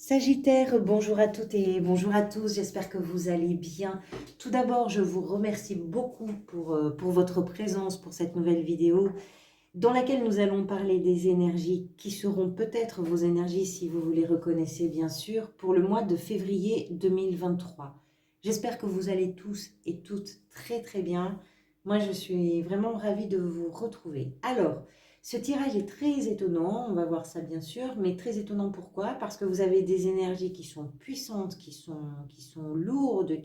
Sagittaire, bonjour à toutes et bonjour à tous, j'espère que vous allez bien. Tout d'abord, je vous remercie beaucoup pour votre présence pour cette nouvelle vidéo dans laquelle nous allons parler des énergies qui seront peut-être vos énergies si vous les reconnaissez bien sûr pour le mois de février 2023. J'espère que vous allez tous et toutes très très bien. Moi, je suis vraiment ravie de vous retrouver. Alors, ce tirage est très étonnant, on va voir ça bien sûr, mais très étonnant pourquoi? Parce que vous avez des énergies qui sont puissantes, qui sont lourdes,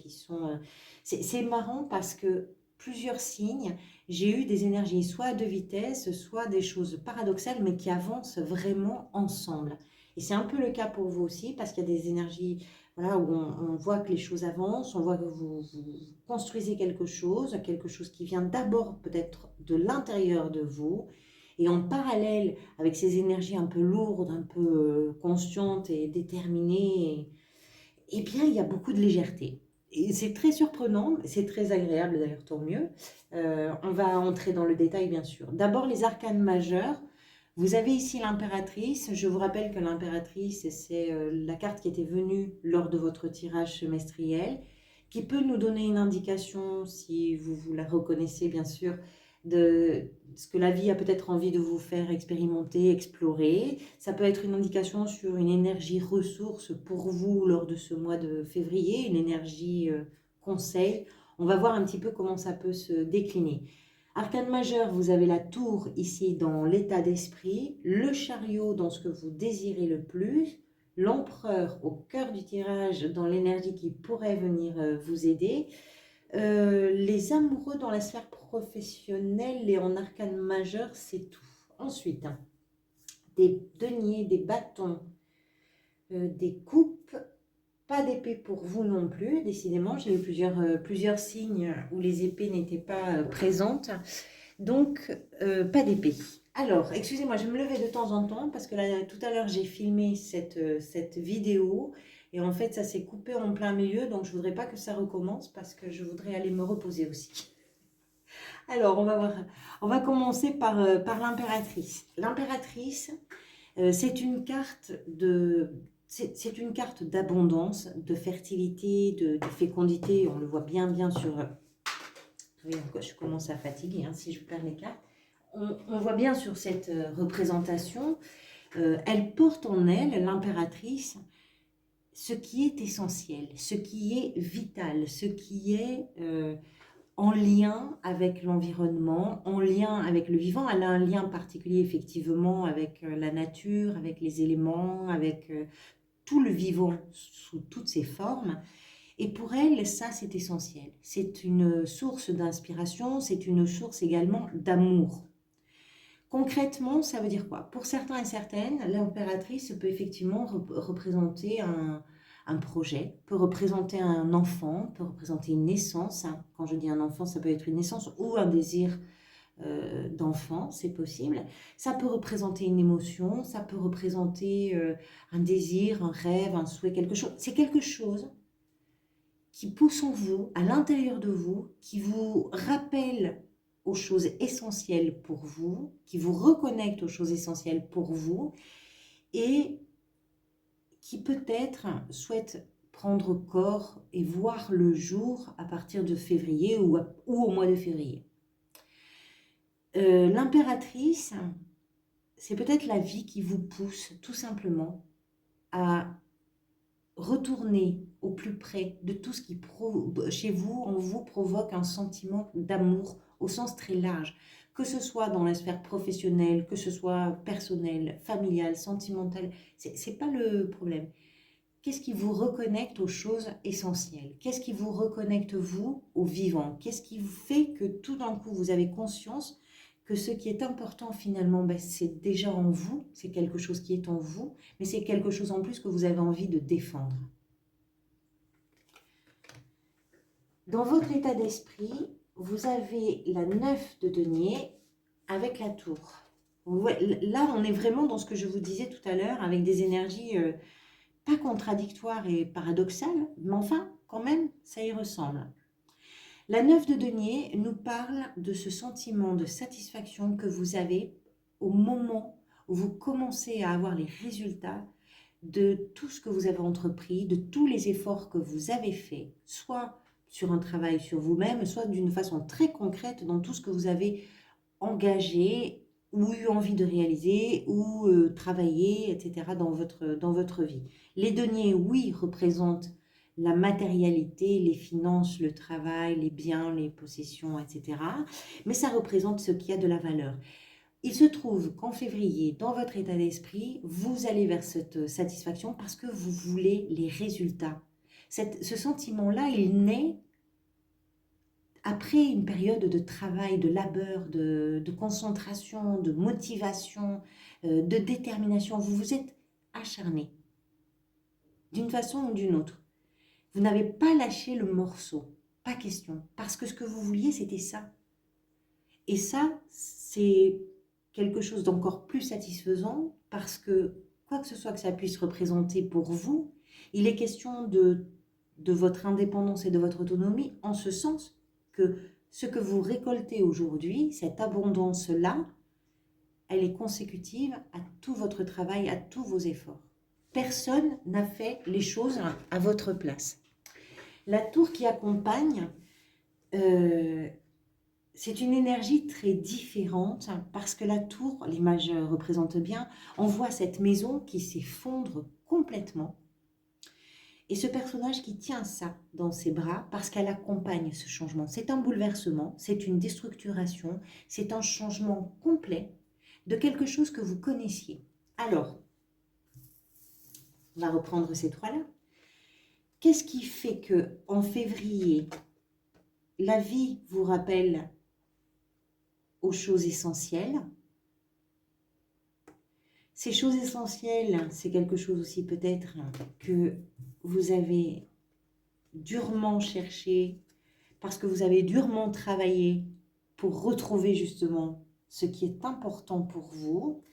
C'est marrant parce que plusieurs signes, j'ai eu des énergies soit à deux vitesses, soit des choses paradoxales, mais qui avancent vraiment ensemble. Et c'est un peu le cas pour vous aussi, parce qu'il y a des énergies voilà, où on voit que les choses avancent, on voit que vous construisez quelque chose qui vient d'abord peut-être de l'intérieur de vous, et en parallèle, avec ces énergies un peu lourdes, un peu conscientes et déterminées, eh bien, il y a beaucoup de légèreté. Et c'est très surprenant, c'est très agréable d'ailleurs, tant mieux. On va entrer dans le détail, bien sûr. D'abord, les arcanes majeures. Vous avez ici l'impératrice. Je vous rappelle que l'impératrice, c'est la carte qui était venue lors de votre tirage semestriel, qui peut nous donner une indication, si vous la reconnaissez bien sûr, de ce que la vie a peut-être envie de vous faire expérimenter, explorer. Ça peut être une indication sur une énergie ressource pour vous lors de ce mois de février, une énergie conseil. On va voir un petit peu comment ça peut se décliner. Arcane majeur, vous avez la tour ici dans l'état d'esprit, le chariot dans ce que vous désirez le plus, l'empereur au cœur du tirage dans l'énergie qui pourrait venir vous aider, les amoureux dans la sphère professionnelle et en arcane majeur, c'est tout. Ensuite, des deniers, des bâtons, des coupes, pas d'épée pour vous non plus, décidément. J'ai eu plusieurs signes où les épées n'étaient pas présentes. Donc, pas d'épée. Alors, excusez-moi, je me levais de temps en temps parce que là, tout à l'heure, j'ai filmé cette vidéo et en fait, ça s'est coupé en plein milieu. Donc, je ne voudrais pas que ça recommence parce que je voudrais aller me reposer aussi. Alors, on va commencer par l'impératrice. L'impératrice, c'est une carte c'est une carte d'abondance, de fertilité, de fécondité. On le voit bien sur... je commence à fatiguer hein, si je perds les cartes. On voit bien sur cette représentation, elle porte en elle, l'impératrice, ce qui est essentiel, ce qui est vital, ce qui est en lien avec l'environnement, en lien avec le vivant. Elle a un lien particulier effectivement avec la nature, avec les éléments, avec tout le vivant sous toutes ses formes. Et pour elle, ça c'est essentiel. C'est une source d'inspiration, c'est une source également d'amour. Concrètement, ça veut dire quoi? Pour certains et certaines, l'impératrice peut effectivement représenter un projet, peut représenter un enfant, peut représenter une naissance. Quand je dis un enfant, ça peut être une naissance ou un désir d'enfant, c'est possible. Ça peut représenter une émotion, ça peut représenter un désir, un rêve, un souhait, quelque chose. C'est quelque chose qui pousse en vous, à l'intérieur de vous, qui vous rappelle aux choses essentielles pour vous, qui vous reconnecte aux choses essentielles pour vous et qui peut-être souhaite prendre corps et voir le jour à partir de février ou au mois de février. L'impératrice, c'est peut-être la vie qui vous pousse tout simplement à retourner au plus près de tout ce qui chez vous, en vous, provoque un sentiment d'amour au sens très large, que ce soit dans la sphère professionnelle, que ce soit personnelle, familiale, sentimentale, c'est pas le problème. Qu'est-ce qui vous reconnecte aux choses essentielles? Qu'est-ce qui vous reconnecte, vous, au vivant? Qu'est-ce qui vous fait que tout d'un coup, vous avez conscience que ce qui est important finalement, c'est déjà en vous, c'est quelque chose qui est en vous, mais c'est quelque chose en plus que vous avez envie de défendre. Dans votre état d'esprit, vous avez la 9 de denier avec la tour. Là, on est vraiment dans ce que je vous disais tout à l'heure, avec des énergies pas contradictoires et paradoxales, mais enfin, quand même, ça y ressemble. La 9 de denier nous parle de ce sentiment de satisfaction que vous avez au moment où vous commencez à avoir les résultats de tout ce que vous avez entrepris, de tous les efforts que vous avez faits, soit sur un travail sur vous-même, soit d'une façon très concrète dans tout ce que vous avez engagé ou eu envie de réaliser ou travailler, etc. dans votre vie. Les deniers, oui, représentent la matérialité, les finances, le travail, les biens, les possessions, etc. Mais ça représente ce qui a de la valeur. Il se trouve qu'en février, dans votre état d'esprit, vous allez vers cette satisfaction parce que vous voulez les résultats. Ce sentiment-là, il naît après une période de travail, de labeur, de concentration, de motivation, de détermination. Vous vous êtes acharné d'une façon ou d'une autre. Vous n'avez pas lâché le morceau, pas question, parce que ce que vous vouliez, c'était ça. Et ça, c'est quelque chose d'encore plus satisfaisant parce que, quoi que ce soit que ça puisse représenter pour vous, il est question de votre indépendance et de votre autonomie en ce sens que ce que vous récoltez aujourd'hui, cette abondance-là, elle est consécutive à tout votre travail, à tous vos efforts. Personne n'a fait les choses à votre place. La tour qui accompagne, c'est une énergie très différente parce que la tour, l'image représente bien, on voit cette maison qui s'effondre complètement. Et ce personnage qui tient ça dans ses bras parce qu'elle accompagne ce changement. C'est un bouleversement, c'est une déstructuration, c'est un changement complet de quelque chose que vous connaissiez. Alors, on va reprendre ces trois-là. Qu'est-ce qui fait que en février, la vie vous rappelle aux choses essentielles? Ces choses essentielles, c'est quelque chose aussi peut-être que vous avez durement cherché, parce que vous avez durement travaillé pour retrouver justement ce qui est important pour vous.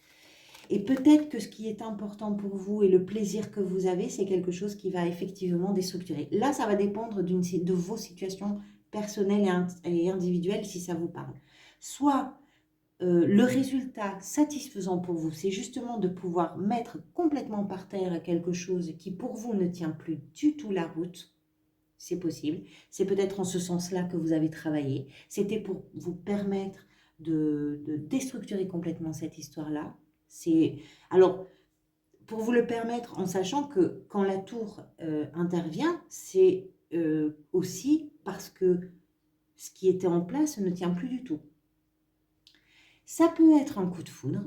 Et peut-être que ce qui est important pour vous et le plaisir que vous avez, c'est quelque chose qui va effectivement déstructurer. Là, ça va dépendre de vos situations personnelles et individuelles si ça vous parle. Soit le résultat satisfaisant pour vous, c'est justement de pouvoir mettre complètement par terre quelque chose qui pour vous ne tient plus du tout la route. C'est possible. C'est peut-être en ce sens-là que vous avez travaillé. C'était pour vous permettre de déstructurer complètement cette histoire-là. Alors, pour vous le permettre en sachant que quand la tour intervient, c'est aussi parce que ce qui était en place ne tient plus du tout. Ça peut être un coup de foudre.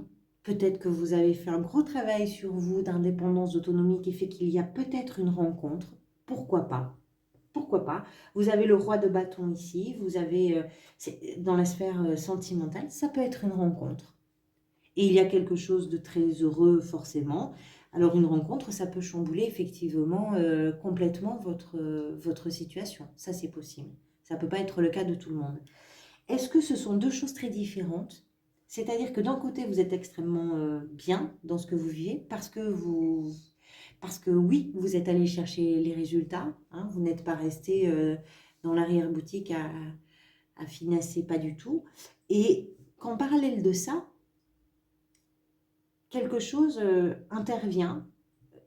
Peut-être que vous avez fait un gros travail sur vous d'indépendance, d'autonomie qui fait qu'il y a peut-être une rencontre. Pourquoi pas? Pourquoi pas? Vous avez le roi de bâton ici, vous avez, dans la sphère sentimentale, ça peut être une rencontre. Et il y a quelque chose de très heureux forcément. Alors une rencontre, ça peut chambouler effectivement complètement votre situation. Ça, c'est possible. Ça ne peut pas être le cas de tout le monde. Est-ce que ce sont deux choses très différentes? C'est-à-dire que d'un côté, vous êtes extrêmement bien dans ce que vous vivez parce que oui, vous êtes allé chercher les résultats. Hein, vous n'êtes pas resté dans l'arrière-boutique à finasser, pas du tout. Et qu'en parallèle de ça, quelque chose intervient,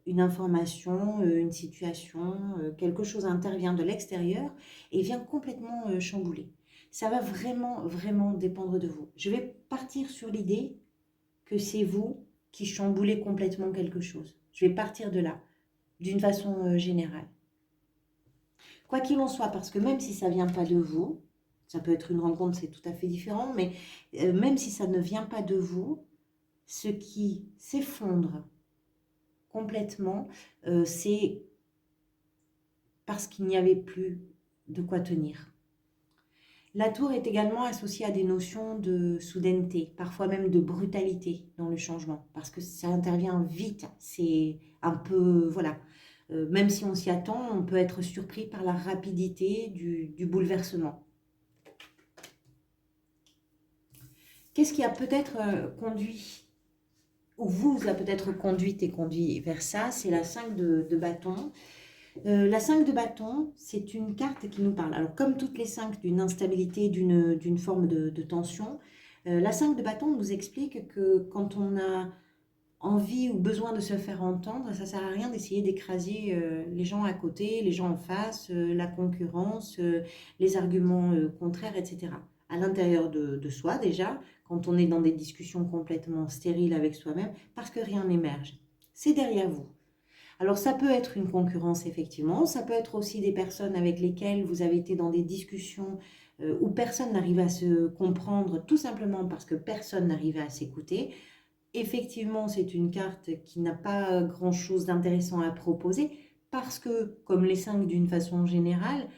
une information, une situation, quelque chose intervient de l'extérieur et vient complètement chambouler. Ça va vraiment, vraiment dépendre de vous. Je vais partir sur l'idée que c'est vous qui chamboulez complètement quelque chose. Je vais partir de là, d'une façon générale. Quoi qu'il en soit, parce que même si ça ne vient pas de vous, ça peut être une rencontre, c'est tout à fait différent, mais même si ça ne vient pas de vous, ce qui s'effondre complètement, c'est parce qu'il n'y avait plus de quoi tenir. La tour est également associée à des notions de soudaineté, parfois même de brutalité dans le changement, parce que ça intervient vite, c'est un peu, voilà, même si on s'y attend, on peut être surpris par la rapidité du bouleversement. Qu'est-ce qui a peut-être conduit, ou vous a peut-être conduite et conduit vers ça? C'est la 5 de bâton. La 5 de bâton, c'est une carte qui nous parle. Alors, comme toutes les 5 d'une instabilité, d'une forme de tension, la 5 de bâton nous explique que quand on a envie ou besoin de se faire entendre, ça sert à rien d'essayer d'écraser les gens à côté, les gens en face, la concurrence, les arguments contraires, etc. À l'intérieur de soi déjà, quand on est dans des discussions complètement stériles avec soi-même, parce que rien n'émerge. C'est derrière vous. Alors ça peut être une concurrence effectivement, ça peut être aussi des personnes avec lesquelles vous avez été dans des discussions où personne n'arrive à se comprendre tout simplement parce que personne n'arrive à s'écouter. Effectivement, c'est une carte qui n'a pas grand-chose d'intéressant à proposer parce que, comme les 5 d'une façon générale,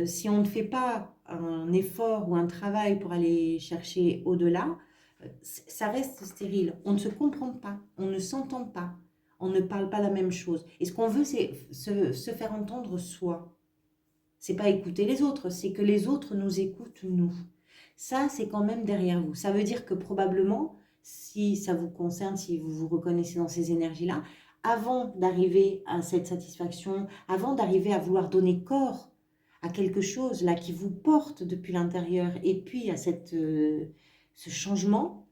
si on ne fait pas un effort ou un travail pour aller chercher au-delà, ça reste stérile. On ne se comprend pas, on ne s'entend pas, on ne parle pas la même chose. Et ce qu'on veut, c'est se faire entendre soi. C'est pas écouter les autres, c'est que les autres nous écoutent nous. Ça, c'est quand même derrière vous. Ça veut dire que probablement, si ça vous concerne, si vous vous reconnaissez dans ces énergies-là, avant d'arriver à cette satisfaction, avant d'arriver à vouloir donner corps à quelque chose là qui vous porte depuis l'intérieur et puis à ce changement,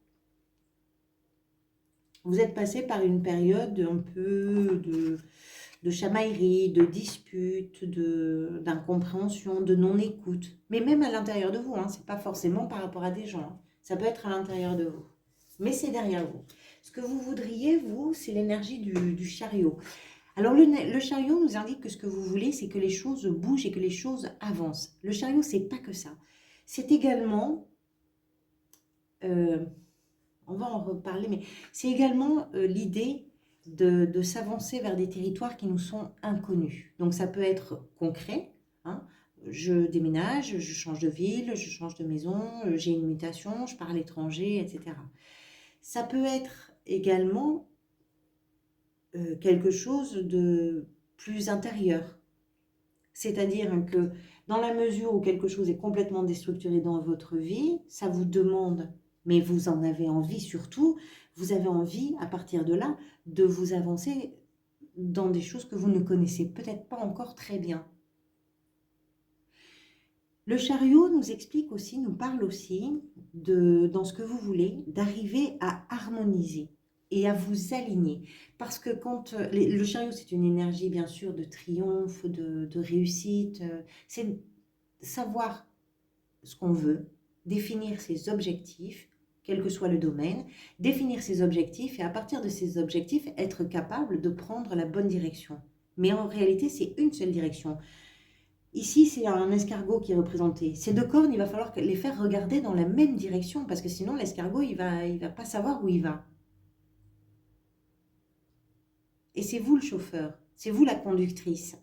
vous êtes passé par une période un peu de chamaillerie, de dispute, d'incompréhension, de non-écoute. Mais même à l'intérieur de vous, hein, ce n'est pas forcément par rapport à des gens. Hein. Ça peut être à l'intérieur de vous. Mais c'est derrière vous. Ce que vous voudriez, vous, c'est l'énergie du chariot. Alors le chariot nous indique que ce que vous voulez, c'est que les choses bougent et que les choses avancent. Le chariot, c'est pas que ça. C'est également... on va en reparler, mais c'est également l'idée de s'avancer vers des territoires qui nous sont inconnus. Donc ça peut être concret, hein. Je déménage, je change de ville, je change de maison, j'ai une mutation, je pars à l'étranger, etc. Ça peut être également quelque chose de plus intérieur. C'est-à-dire que dans la mesure où quelque chose est complètement déstructuré dans votre vie, ça vous demande, mais vous en avez envie surtout, vous avez envie à partir de là de vous avancer dans des choses que vous ne connaissez peut-être pas encore très bien. Le chariot nous explique aussi, nous parle aussi, dans ce que vous voulez, d'arriver à harmoniser et à vous aligner. Parce que quand le chariot, c'est une énergie bien sûr de triomphe, de réussite, c'est savoir ce qu'on veut, définir ses objectifs, quel que soit le domaine, définir ses objectifs et à partir de ces objectifs, être capable de prendre la bonne direction. Mais en réalité, c'est une seule direction. Ici, c'est un escargot qui est représenté. Ces deux cornes, il va falloir les faire regarder dans la même direction parce que sinon, l'escargot, il va pas savoir où il va. Et c'est vous le chauffeur, c'est vous la conductrice.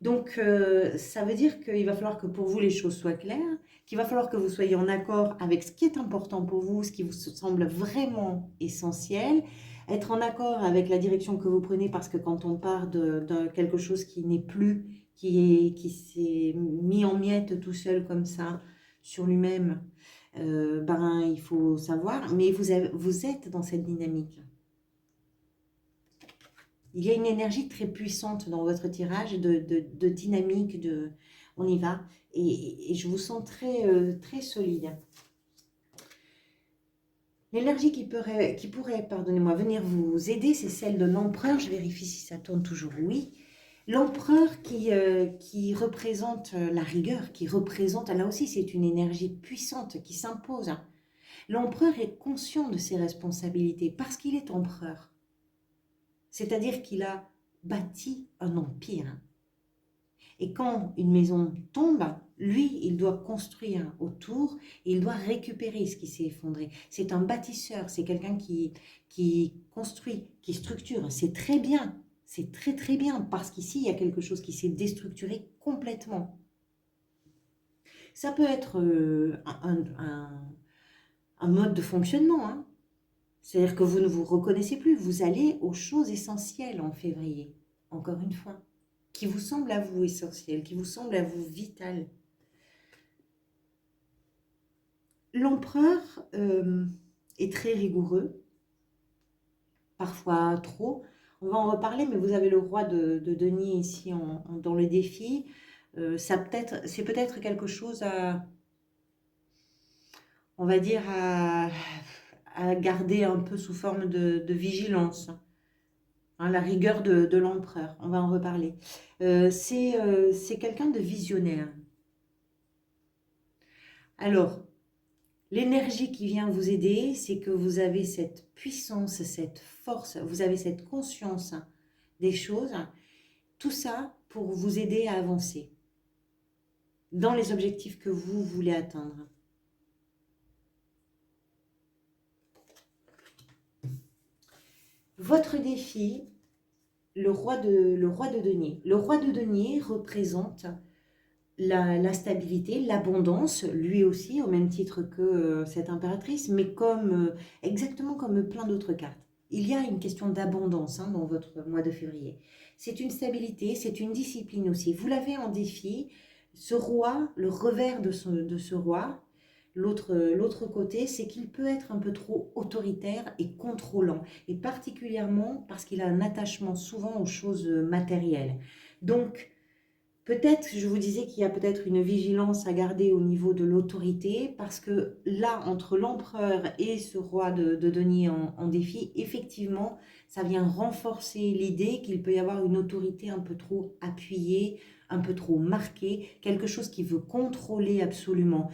Donc, ça veut dire qu'il va falloir que pour vous, les choses soient claires, qu'il va falloir que vous soyez en accord avec ce qui est important pour vous, ce qui vous semble vraiment essentiel, être en accord avec la direction que vous prenez, parce que quand on part de quelque chose qui n'est plus, qui s'est mis en miettes tout seul comme ça, sur lui-même, ben, il faut savoir, mais vous êtes dans cette dynamique. Il y a une énergie très puissante dans votre tirage, de dynamique, on y va. Et je vous sens très solide. L'énergie qui pourrait, pardonnez-moi, venir vous aider, c'est celle de l'empereur. Je vérifie si ça tourne toujours, oui. L'empereur qui représente la rigueur, qui représente, là aussi c'est une énergie puissante qui s'impose. L'empereur est conscient de ses responsabilités parce qu'il est empereur. C'est-à-dire qu'il a bâti un empire. Et quand une maison tombe, lui, il doit construire autour et il doit récupérer ce qui s'est effondré. C'est un bâtisseur, c'est quelqu'un qui construit, qui structure. C'est très bien, c'est très bien, parce qu'ici, il y a quelque chose qui s'est déstructuré complètement. Ça peut être un mode de fonctionnement, hein. C'est-à-dire que vous ne vous reconnaissez plus, vous allez aux choses essentielles en février, encore une fois, qui vous semblent à vous essentielles, qui vous semblent à vous vitales. L'empereur est très rigoureux, parfois trop. On va en reparler, mais vous avez le roi de denier ici dans le défi. C'est peut-être quelque chose à, on va dire, à garder un peu sous forme de vigilance. Hein, la rigueur de l'empereur, on va en reparler. C'est quelqu'un de visionnaire. Alors, l'énergie qui vient vous aider, c'est que vous avez cette puissance, cette force, vous avez cette conscience des choses. Tout ça pour vous aider à avancer dans les objectifs que vous voulez atteindre. Votre défi, le roi de denier. Le roi de denier représente la stabilité, l'abondance, lui aussi, au même titre que cette impératrice, mais exactement comme plein d'autres cartes. Il y a une question d'abondance dans votre mois de février. C'est une stabilité, c'est une discipline aussi. Vous l'avez en défi, ce roi, le revers de ce roi, l'autre côté, c'est qu'il peut être un peu trop autoritaire et contrôlant, et particulièrement parce qu'il a un attachement souvent aux choses matérielles. Donc, peut-être, je vous disais qu'il y a peut-être une vigilance à garder au niveau de l'autorité, parce que là, entre l'empereur et ce roi de denier en défi, effectivement, ça vient renforcer l'idée qu'il peut y avoir une autorité un peu trop appuyée, un peu trop marquée, quelque chose qui veut contrôler absolument.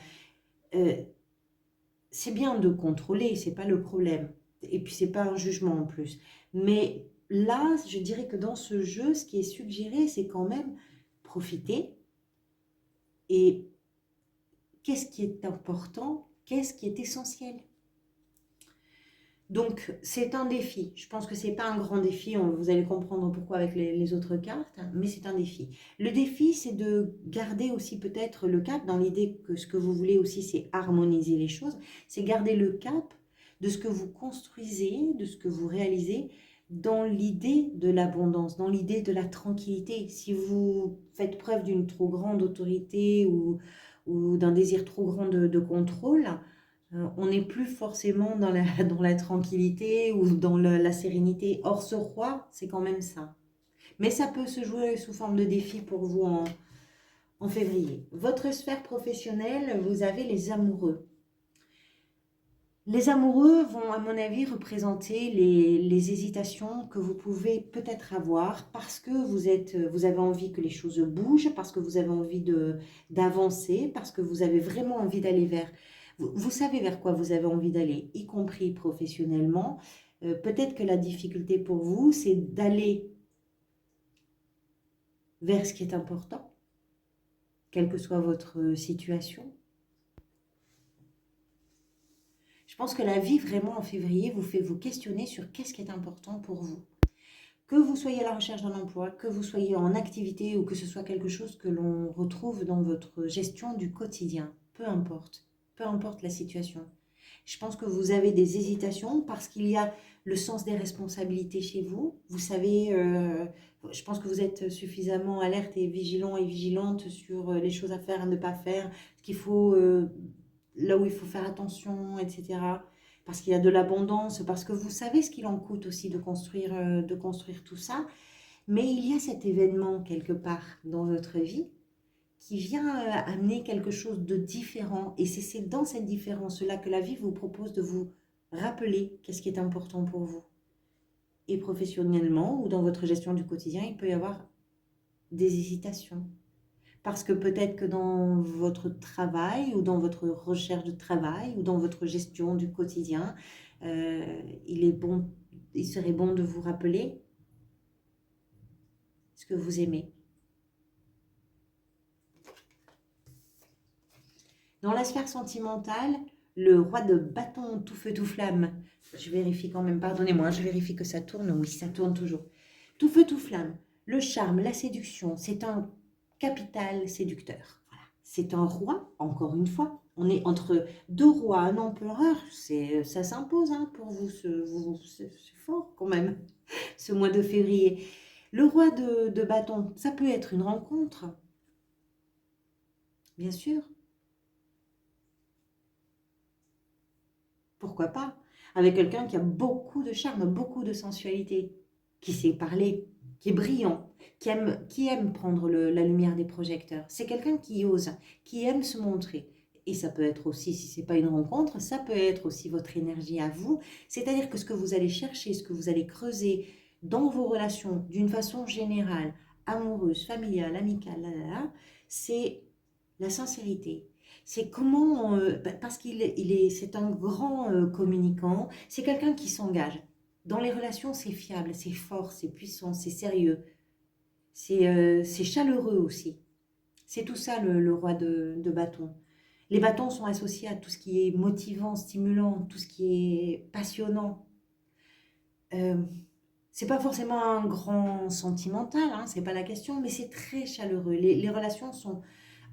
C'est bien de contrôler, c'est pas le problème. Et puis, c'est pas un jugement en plus. Mais là, je dirais que dans ce jeu, ce qui est suggéré, c'est quand même profiter. Et qu'est-ce qui est important? Qu'est-ce qui est essentiel? Donc, c'est un défi. Je pense que ce n'est pas un grand défi. Vous allez comprendre pourquoi avec les autres cartes, mais c'est un défi. Le défi, c'est de garder aussi peut-être le cap dans l'idée que ce que vous voulez aussi, c'est harmoniser les choses. C'est garder le cap de ce que vous construisez, de ce que vous réalisez dans l'idée de l'abondance, dans l'idée de la tranquillité. Si vous faites preuve d'une trop grande autorité ou d'un désir trop grand de contrôle, on n'est plus forcément dans dans la tranquillité ou dans la sérénité. Or, ce roi, c'est quand même ça. Mais ça peut se jouer sous forme de défi pour vous en février. Votre sphère professionnelle, vous avez les amoureux. Les amoureux vont, à mon avis, représenter les hésitations que vous pouvez peut-être avoir parce que vous avez envie que les choses bougent, parce que vous avez envie d'avancer, parce que vous avez vraiment envie d'aller vers... Vous savez vers quoi vous avez envie d'aller, y compris professionnellement. Peut-être que la difficulté pour vous, c'est d'aller vers ce qui est important, quelle que soit votre situation. Je pense que la vie vraiment en février vous fait vous questionner sur qu'est-ce qui est important pour vous. Que vous soyez à la recherche d'un emploi, que vous soyez en activité ou que ce soit quelque chose que l'on retrouve dans votre gestion du quotidien, peu importe la situation. Je pense que vous avez des hésitations parce qu'il y a le sens des responsabilités chez vous. Vous savez, je pense que vous êtes suffisamment alerte et vigilant et vigilante sur les choses à faire, à ne pas faire, ce qu'il faut, là où il faut faire attention, etc. Parce qu'il y a de l'abondance, parce que vous savez ce qu'il en coûte aussi de construire tout ça. Mais il y a cet événement quelque part dans votre vie qui vient amener quelque chose de différent. Et c'est dans cette différence-là que la vie vous propose de vous rappeler qu'est-ce qui est important pour vous. Et professionnellement ou dans votre gestion du quotidien, il peut y avoir des hésitations. Parce que peut-être que dans votre travail ou dans votre recherche de travail ou dans votre gestion du quotidien, il serait bon de vous rappeler ce que vous aimez. Dans la sphère sentimentale, le roi de bâton tout feu tout flamme, je vérifie quand même, pardonnez-moi, je vérifie que ça tourne, oui, ça tourne toujours. Tout feu tout flamme, le charme, la séduction, c'est un capital séducteur. Voilà. C'est un roi, encore une fois. On est entre deux rois, un empereur, ça s'impose pour vous, c'est fort quand même, ce mois de février. Le roi de bâton, ça peut être une rencontre, bien sûr. Pourquoi pas? Avec quelqu'un qui a beaucoup de charme, beaucoup de sensualité, qui sait parler, qui est brillant, qui aime prendre la lumière des projecteurs. C'est quelqu'un qui ose, qui aime se montrer. Et ça peut être aussi, si ce n'est pas une rencontre, ça peut être aussi votre énergie à vous. C'est-à-dire que ce que vous allez chercher, ce que vous allez creuser dans vos relations, d'une façon générale, amoureuse, familiale, amicale, c'est la sincérité. C'est comment, parce c'est un grand communicant, c'est quelqu'un qui s'engage. Dans les relations, c'est fiable, c'est fort, c'est puissant, c'est sérieux, c'est chaleureux aussi. C'est tout ça le roi de bâton. Les bâtons sont associés à tout ce qui est motivant, stimulant, tout ce qui est passionnant. C'est pas forcément un grand sentimental, hein, c'est pas la question, mais c'est très chaleureux. Les relations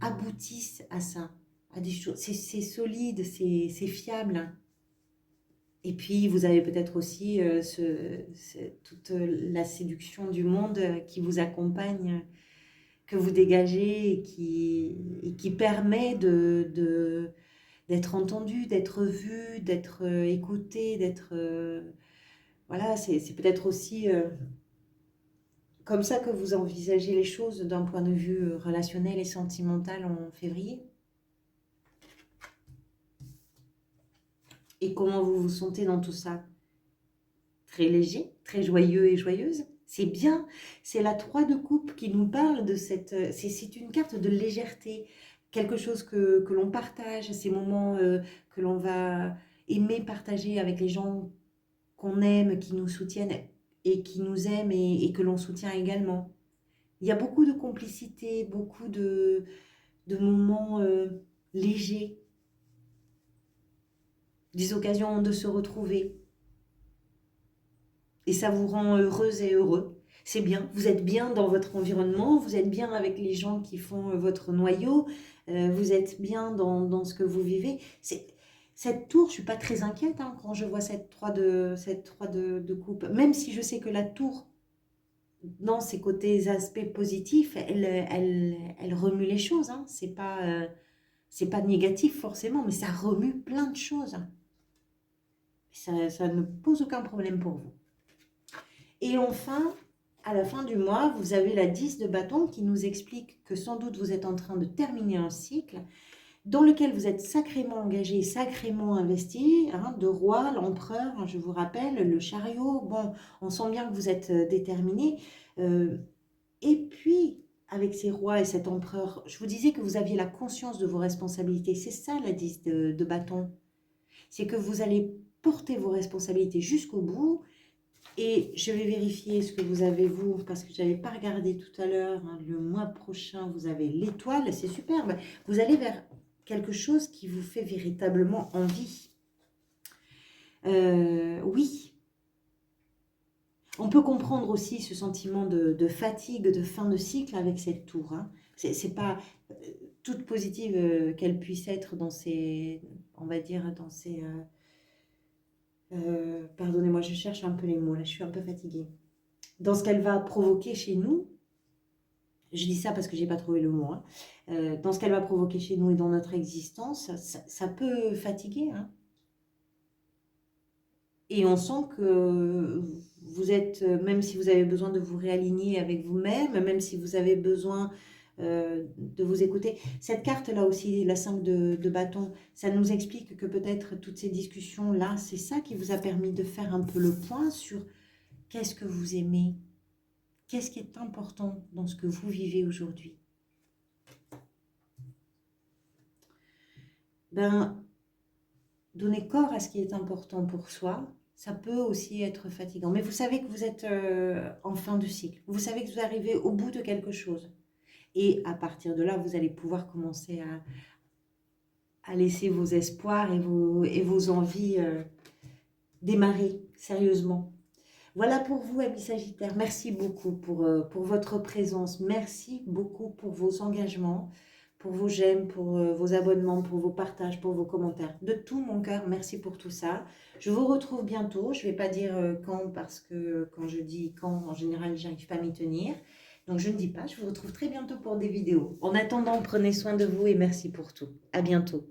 aboutissent à ça, à des choses. C'est solide, c'est fiable, hein. Et puis, vous avez peut-être aussi toute la séduction du monde qui vous accompagne, que vous dégagez et qui permet d'être entendu, d'être vu, d'être écouté, d'être... voilà, c'est peut-être aussi comme ça que vous envisagez les choses d'un point de vue relationnel et sentimental en février. Et comment vous vous sentez dans tout ça? Très léger, très joyeux et joyeuse. C'est bien, c'est la 3 de coupe qui nous parle de cette... C'est une carte de légèreté, quelque chose que l'on partage, ces moments que l'on va aimer partager avec les gens qu'on aime, qui nous soutiennent et qui nous aiment et que l'on soutient également. Il y a beaucoup de complicité, beaucoup de moments légers, des occasions de se retrouver. Et ça vous rend heureuse et heureux. C'est bien, vous êtes bien dans votre environnement, vous êtes bien avec les gens qui font votre noyau, vous êtes bien dans ce que vous vivez. Cette tour, je ne suis pas très inquiète hein, quand je vois cette 3 de coupe. Même si je sais que la tour, dans ses côtés aspects positifs, elle remue les choses. Hein. C'est pas négatif forcément, mais ça remue plein de choses. Ça ne pose aucun problème pour vous. Et enfin, à la fin du mois, vous avez la 10 de bâton qui nous explique que sans doute vous êtes en train de terminer un cycle dans lequel vous êtes sacrément engagé, sacrément investi, hein, de roi, l'empereur, hein, je vous rappelle, le chariot. Bon, on sent bien que vous êtes déterminé. Et puis, avec ces rois et cet empereur, je vous disais que vous aviez la conscience de vos responsabilités. C'est ça la 10 de bâton. C'est que vous allez porter vos responsabilités jusqu'au bout. Et je vais vérifier ce que vous avez, vous, parce que je n'avais pas regardé tout à l'heure. Hein, le mois prochain, vous avez l'étoile, c'est superbe. Vous allez vers quelque chose qui vous fait véritablement envie. Oui. On peut comprendre aussi ce sentiment de fatigue, de fin de cycle avec cette tour. Hein. C'est pas toute positive qu'elle puisse être dans ces, on va dire, dans ces... pardonnez-moi, je cherche un peu les mots, là, je suis un peu fatiguée. Dans ce qu'elle va provoquer chez nous, je dis ça parce que je n'ai pas trouvé le mot, hein. Dans ce qu'elle va provoquer chez nous et dans notre existence, ça peut fatiguer. Hein. Et on sent que vous êtes, même si vous avez besoin de vous réaligner avec vous-même, même si vous avez besoin de vous écouter. Cette carte-là aussi, la 5 de bâton, ça nous explique que peut-être toutes ces discussions-là, c'est ça qui vous a permis de faire un peu le point sur qu'est-ce que vous aimez, qu'est-ce qui est important dans ce que vous vivez aujourd'hui. Ben, donner corps à ce qui est important pour soi, ça peut aussi être fatigant. Mais vous savez que vous êtes en fin de cycle. Vous savez que vous arrivez au bout de quelque chose. Et à partir de là, vous allez pouvoir commencer à laisser vos espoirs et vos envies démarrer sérieusement. Voilà pour vous, amis Sagittaires. Merci beaucoup pour votre présence. Merci beaucoup pour vos engagements, pour vos j'aime, pour vos abonnements, pour vos partages, pour vos commentaires. De tout mon cœur, merci pour tout ça. Je vous retrouve bientôt. Je ne vais pas dire quand, parce que quand je dis quand, en général, je n'arrive pas à m'y tenir. Donc, je ne dis pas. Je vous retrouve très bientôt pour des vidéos. En attendant, prenez soin de vous et merci pour tout. À bientôt.